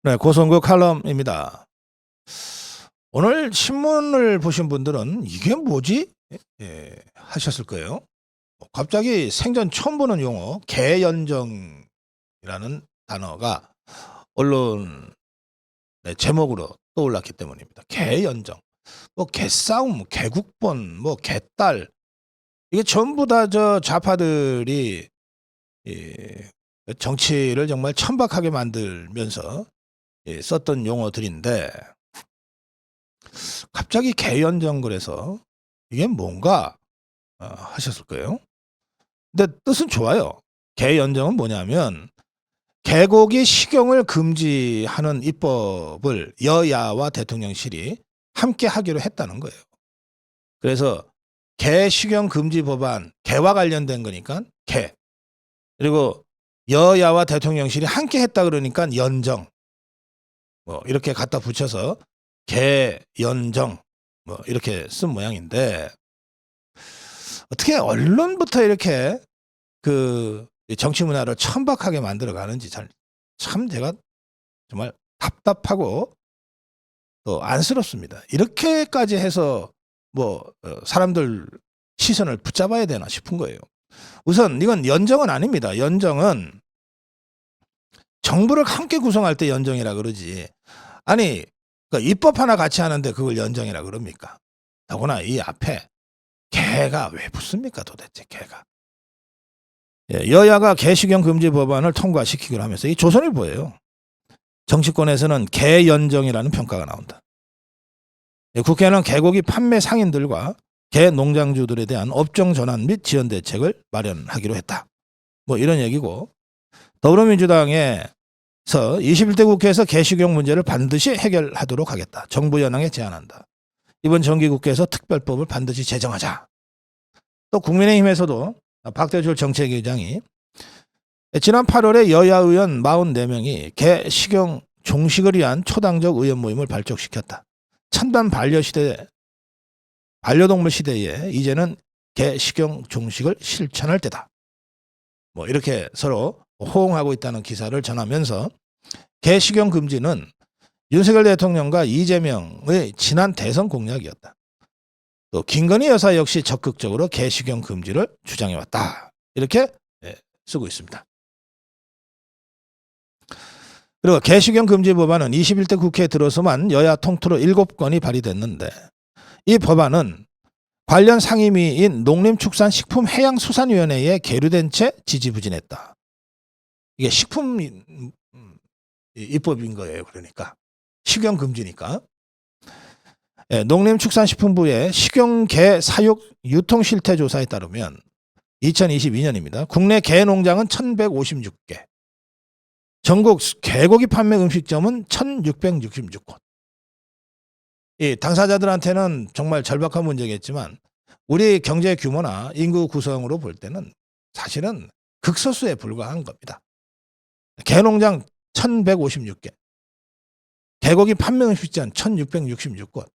네, 고성구 칼럼입니다. 오늘 신문을 보신 분들은 이게 뭐지? 하셨을 거예요. 갑자기 생전 처음 보는 용어 개연정이라는 단어가 언론 제목으로 떠올랐기 때문입니다. 개연정, 뭐 개싸움, 개국본, 뭐 개딸, 이게 전부 다 저 좌파들이 정치를 정말 천박하게 만들면서 썼던 용어들인데, 갑자기 개연정 그래서 이게 뭔가 하셨을 거예요. 근데 뜻은 좋아요. 개연정은 뭐냐면 개고기 식용을 금지하는 입법을 여야와 대통령실이 함께 하기로 했다는 거예요. 그래서 개 식용 금지 법안, 개와 관련된 거니까 개. 그리고 여야와 대통령실이 함께 했다 그러니까 연정. 뭐 이렇게 갖다 붙여서 개연정 뭐 이렇게 쓴 모양인데, 어떻게 언론부터 이렇게 그 정치 문화를 천박하게 만들어 가는지 참 제가 정말 답답하고 또 안쓰럽습니다. 이렇게까지 해서 뭐 사람들 시선을 붙잡아야 되나 싶은 거예요. 우선 이건 연정은 아닙니다. 연정은 정부를 함께 구성할 때 연정이라 그러지. 아니, 그러니까 입법 하나 같이 하는데 그걸 연정이라 그럽니까? 더구나 이 앞에 개가 왜 붙습니까 도대체 개가. 여야가 개식용 금지 법안을 통과시키기로 하면서 이 조선일보예요. 정치권에서는 개연정이라는 평가가 나온다. 국회는 개고기 판매 상인들과 개 농장주들에 대한 업종 전환 및 지원 대책을 마련하기로 했다. 뭐 이런 얘기고, 더불어민주당에서 21대 국회에서 개식용 문제를 반드시 해결하도록 하겠다. 정부 여당에 제안한다. 이번 정기국회에서 특별법을 반드시 제정하자. 또 국민의힘에서도 박대출 정책위원장이 지난 8월에 여야 의원 44명이 개 식용 종식을 위한 초당적 의원 모임을 발족시켰다. 첨단 반려동물 시대에 이제는 개 식용 종식을 실천할 때다. 뭐 이렇게 서로 호응하고 있다는 기사를 전하면서 개 식용 금지는 윤석열 대통령과 이재명의 지난 대선 공약이었다. 또 김건희 여사 역시 적극적으로 개 식용 금지를 주장해왔다. 이렇게 쓰고 있습니다. 그리고 개식용 금지 법안은 21대 국회에 들어서만 여야 통틀어 7건이 발의됐는데, 이 법안은 관련 상임위인 농림축산식품해양수산위원회에 계류된 채 지지부진했다. 이게 식품 입법인 거예요. 그러니까 식용 금지니까. 농림축산식품부의 식용개 사육 유통 실태 조사에 따르면 2022년입니다. 국내 개 농장은 1,156개. 전국 개고기 판매 음식점은 1,666곳. 이 당사자들한테는 정말 절박한 문제겠지만 우리 경제 규모나 인구 구성으로 볼 때는 사실은 극소수에 불과한 겁니다. 개농장 1,156개. 개고기 판매 음식점 1,666곳.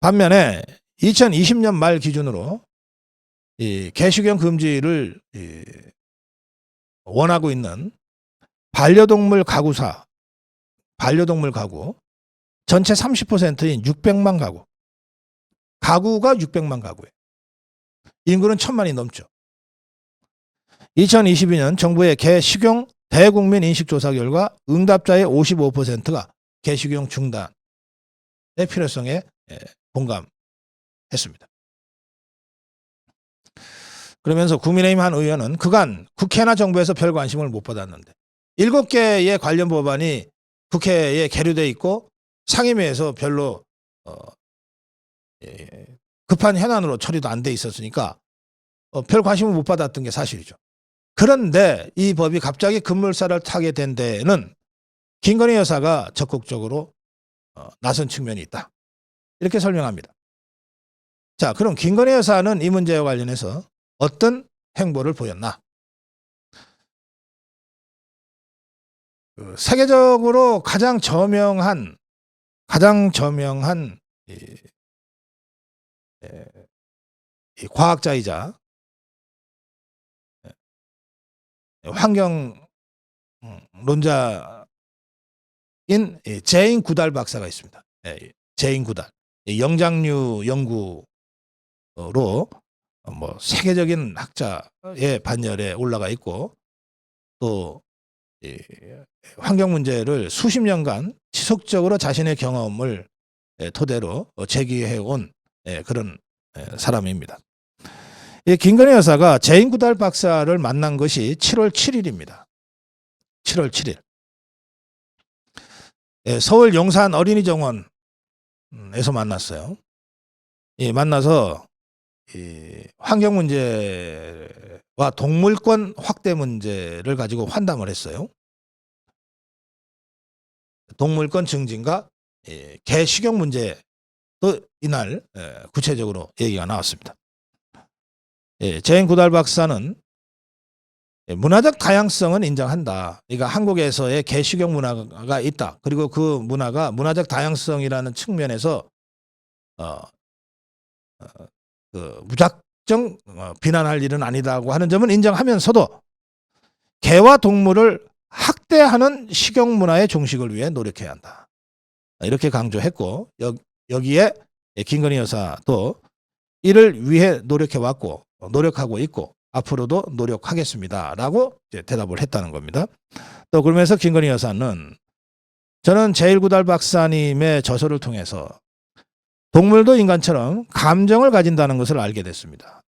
반면에 2020년 말 기준으로 이 개식용 금지를 원하고 있는 반려동물 가구 전체 30%인 600만 가구가 600만 가구예요. 인구는 1,000만이 넘죠. 2022년 정부의 개식용 대국민 인식조사 결과 응답자의 55%가 개식용 중단의 필요성에 공감했습니다. 그러면서 국민의힘 한 의원은 그간 국회나 정부에서 별 관심을 못 받았는데 7개의 관련 법안이 국회에 계류돼 있고 상임위에서 별로 급한 현안으로 처리도 안 돼 있었으니까 별 관심을 못 받았던 게 사실이죠. 그런데 이 법이 갑자기 급물살을 타게 된 데에는 김건희 여사가 적극적으로 나선 측면이 있다. 이렇게 설명합니다. 자, 그럼 김건희 여사는 이 문제와 관련해서 어떤 행보를 보였나? 세계적으로 가장 저명한 이 과학자이자 환경 론자인 제인 구달 박사가 있습니다. 제인 구달. 영장류 연구로 뭐 세계적인 학자의 반열에 올라가 있고 또 환경 문제를 수십 년간 지속적으로 자신의 경험을 토대로 제기해 온 그런 사람입니다. 김건희 여사가 제인 구달 박사를 만난 것이 7월 7일입니다. 7월 7일. 서울 용산 어린이정원에서 만났어요. 만나서 환경 문제와 동물권 확대 문제를 가지고 환담을 했어요. 동물권 증진과 개 식용 문제도 이날 구체적으로 얘기가 나왔습니다. 제인 구달 박사는 문화적 다양성은 인정한다. 그러니까 한국에서의 개 식용 문화가 있다. 그리고 그 문화가 문화적 다양성이라는 측면에서 무작정 비난할 일은 아니다고 하는 점은 인정하면서도 개와 동물을 학대하는 식용 문화의 종식을 위해 노력해야 한다. 이렇게 강조했고 여기에 김건희 여사도 이를 위해 노력해왔고 노력하고 있고 앞으로도 노력하겠습니다라고 대답을 했다는 겁니다. 또 그러면서 김건희 여사는 저는 제일구달 박사님의 저서를 통해서 동물도 인간처럼 감정을 가진다는 것을 알게 됐습니다.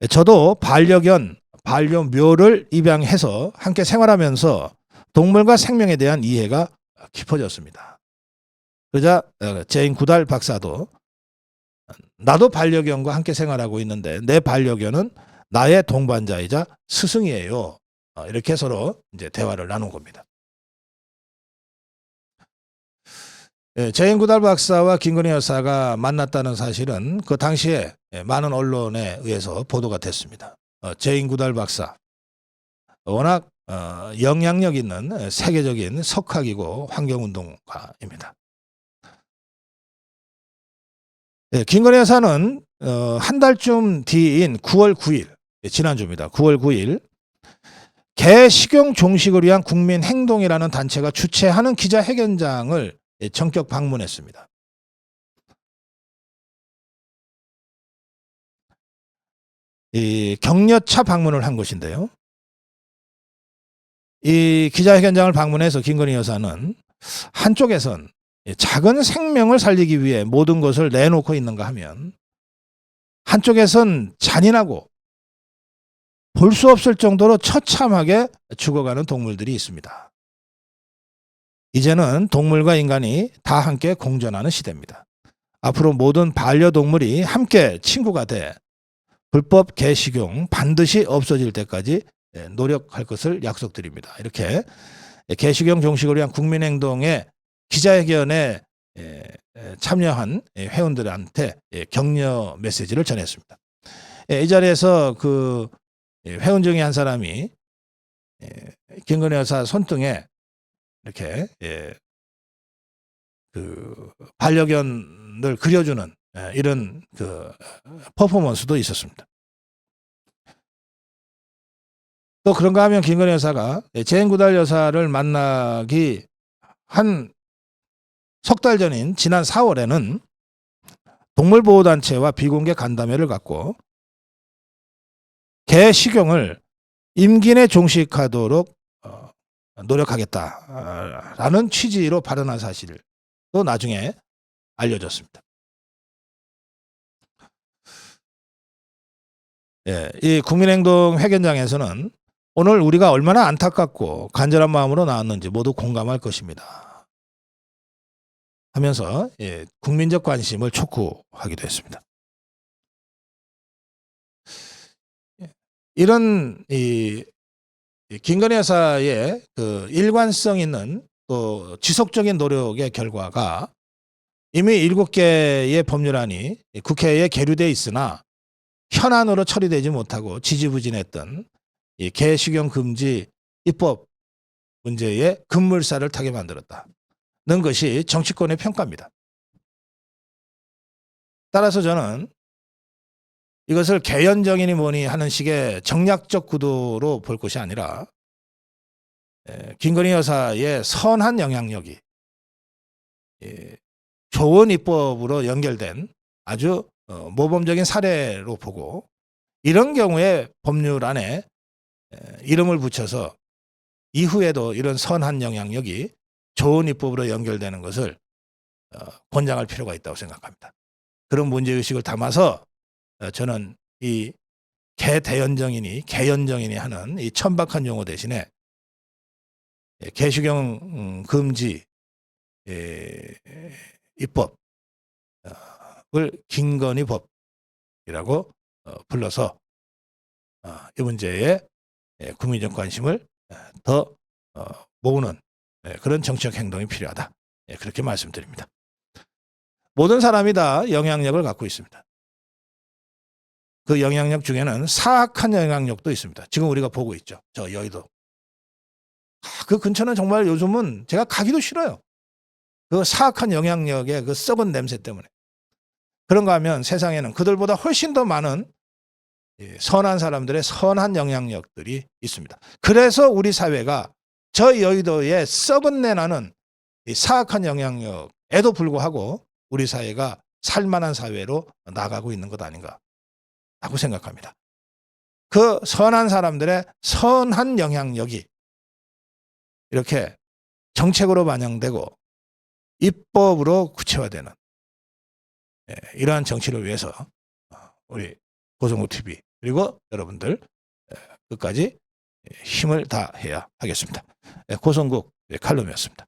저도 반려견, 반려묘를 입양해서 함께 생활하면서 동물과 생명에 대한 이해가 깊어졌습니다. 그러자 제인 구달 박사도 나도 반려견과 함께 생활하고 있는데 내 반려견은 나의 동반자이자 스승이에요. 이렇게 서로 이제 대화를 나눈 겁니다. 제인 구달 박사와 김건희 여사가 만났다는 사실은 그 당시에 많은 언론에 의해서 보도가 됐습니다. 제인 구달 박사 워낙 영향력 있는 세계적인 석학이고 환경운동가입니다. 김건희 여사는 한 달쯤 뒤인 9월 9일 지난주입니다. 9월 9일 개 식용 종식을 위한 국민행동이라는 단체가 주최하는 기자회견장을 전격 방문했습니다. 격려차 방문을 한 것인데요. 이 기자회견장을 방문해서 김건희 여사는 한쪽에선 작은 생명을 살리기 위해 모든 것을 내놓고 있는가 하면 한쪽에선 잔인하고 볼 수 없을 정도로 처참하게 죽어가는 동물들이 있습니다. 이제는 동물과 인간이 다 함께 공존하는 시대입니다. 앞으로 모든 반려동물이 함께 친구가 돼 불법 개식용 반드시 없어질 때까지 노력할 것을 약속드립니다. 이렇게 개식용 종식을 위한 국민행동의 기자회견에 참여한 회원들한테 격려 메시지를 전했습니다. 이 자리에서 그 회원 중에 한 사람이 김건희 여사 손등에 이렇게 그 반려견을 그려주는 이런 그 퍼포먼스도 있었습니다. 또 그런가 하면 김건희 여사가 제인 구달 여사를 만나기 한 석 달 전인 지난 4월에는 동물보호단체와 비공개 간담회를 갖고 개 식용을 임기 내 종식하도록 노력하겠다라는 취지로 발언한 사실도 나중에 알려졌습니다. 이 국민행동 회견장에서는 오늘 우리가 얼마나 안타깝고 간절한 마음으로 나왔는지 모두 공감할 것입니다. 하면서 국민적 관심을 촉구하기도 했습니다. 이런 김건희 여사의 그 일관성 있는 또 지속적인 노력의 결과가 이미 7개의 법률안이 국회에 계류돼 있으나 현안으로 처리되지 못하고 지지부진했던 이 개식용 금지 입법 문제에 급물살을 타게 만들었다는 것이 정치권의 평가입니다. 따라서 저는 이것을 개연정이니 뭐니 하는 식의 정략적 구도로 볼 것이 아니라 김건희 여사의 선한 영향력이 좋은 입법으로 연결된 아주 모범적인 사례로 보고, 이런 경우에 법률 안에 이름을 붙여서 이후에도 이런 선한 영향력이 좋은 입법으로 연결되는 것을 권장할 필요가 있다고 생각합니다. 그런 문제의식을 담아서 저는 이 개연정인이 하는 이 천박한 용어 대신에 개슈경 금지 입법을 김건희 법이라고 불러서 이 문제에 국민적 관심을 더 모으는 그런 정치적 행동이 필요하다. 그렇게 말씀드립니다. 모든 사람이 다 영향력을 갖고 있습니다. 그 영향력 중에는 사악한 영향력도 있습니다. 지금 우리가 보고 있죠. 저 여의도. 그 근처는 정말 요즘은 제가 가기도 싫어요. 그 사악한 영향력의 그 썩은 냄새 때문에. 그런가 하면 세상에는 그들보다 훨씬 더 많은 선한 사람들의 선한 영향력들이 있습니다. 그래서 우리 사회가 저 여의도의 썩은 내 나는 사악한 영향력에도 불구하고 우리 사회가 살만한 사회로 나가고 있는 것 아닌가 라고 생각합니다. 그 선한 사람들의 선한 영향력이 이렇게 정책으로 반영되고 입법으로 구체화되는 이러한 정치를 위해서 우리 고성국 TV 그리고 여러분들 끝까지 힘을 다해야 하겠습니다. 고성국 칼럼이었습니다.